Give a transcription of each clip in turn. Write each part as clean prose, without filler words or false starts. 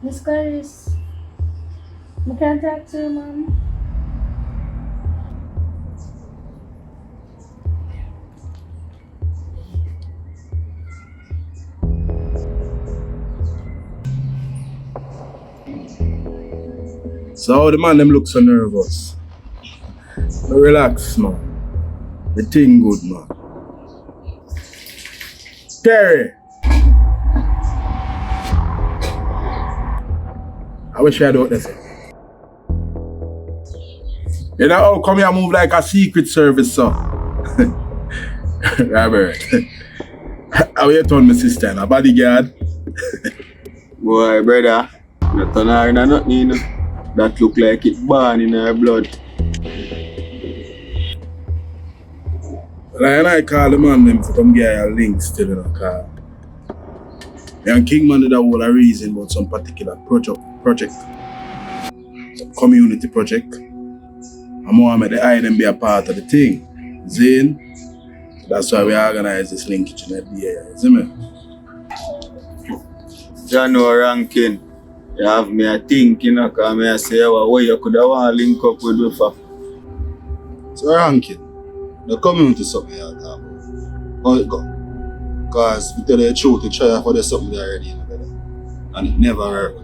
Miss Clarice, I can't talk to you, ma'am. So how the man them look so nervous? No, relax, man. The thing good, man. Terry! I wish I had out this. You know how come you move like a secret service, so? Robert. How you turn my sister and a bodyguard? Boy, brother, not turn her in a nothing, you know. That look like it born in her blood. Like, I call the man them to come get your links still in a car. And Kingman did a whole reason about some particular project. Some community project. And Mohammed, the eye them be a part of the thing. Zane. That's why we organize this linkage in every year, see me? John no ranking. You have me a think, you know, because I say, well, you could have want to link up with me for. So ranking, the community something you talk about. How it go? Because we tell you the truth, you try for the something there already, you know, brother. And it never work.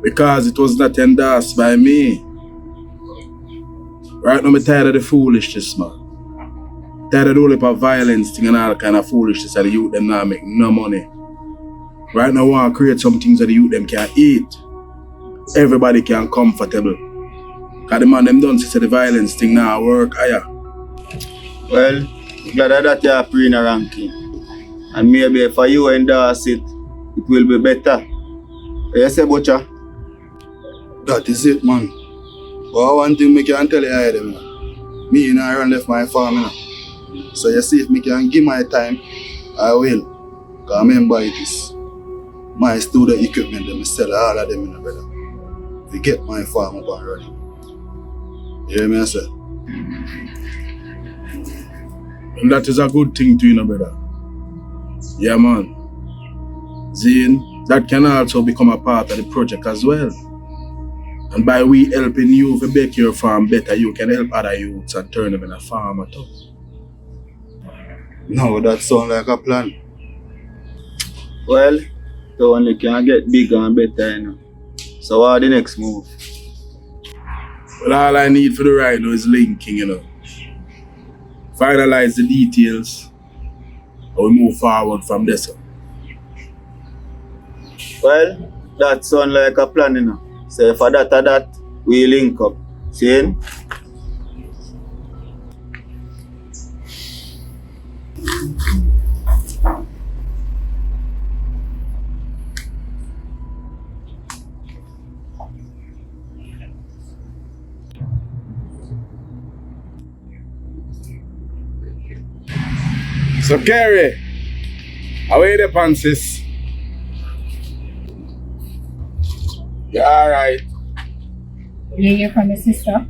Because it was not endorsed by me. Right now, I'm tired of the foolishness, man. Tired of the whole heap of violence thing and all kind of foolishness that the youth them not make no money. Right now, I want to create some things that the youth them can eat. Everybody can comfortable. Because the man them done say the violence thing now work higher. Well, glad that you are pre in a ranking. And maybe if you endorse it, it will be better. You say, Butcher? That is it, man. But one thing I can tell you, them, me and I run left my farm, you know. So you see, if I can give my time, I will. Because remember it is my student equipment that I sell all of them, you know, brother. To get my farm up and running. You hear me, I say? And that is a good thing too, you know, brother. Yeah, man. Zane, that can also become a part of the project as well. And by we helping you to make your farm better, you can help other youths and turn them in a farmer too. No, that sounds like a plan. Well, the only can get bigger and better, you know. So what are the next move? Well, all I need for the right now is linking, you know. Finalize the details and we move forward from there. Well, that sounds like a plan, you know. So for that, we link up. See? So, Kerry, how are the panses? You alright? You hear from your sister?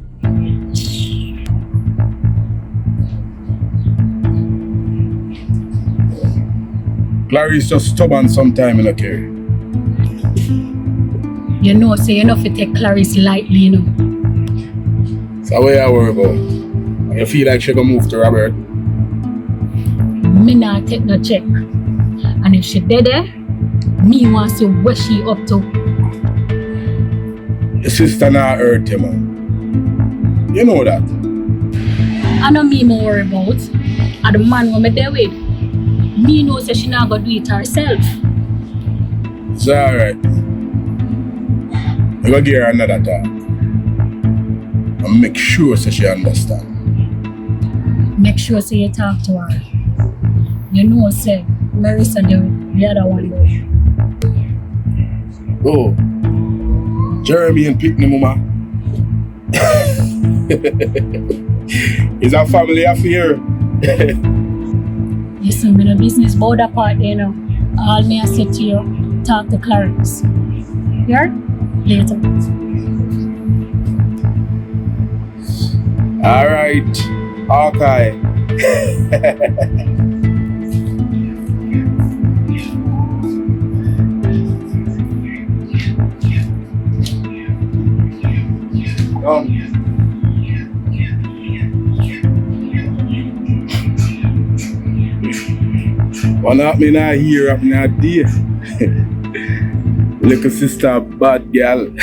Clarice just stubborn sometime, you know, Kerry. You know, so you know if you take Clarice lightly, you know. So what you worry about? You feel like she gonna move to Robert? Me not take no check. And if she dead there, me want to see what she up to. Your sister not hurt you, man. You know that. I know me more worry about. And the man when me there with. Me know say she not gonna do it herself. It's alright. You gonna give her another talk. And make sure so she understand. Make sure say you talk to her. You know say Marissa the other one though. Oh, Jeremy and Pickney Mama. It's a family affair. Listen, me no business about that part, you know. All me I say to you, talk to Clarence. Here? Later. Alright. Okay. One up me not here, up me not there. Little sister, bad girl.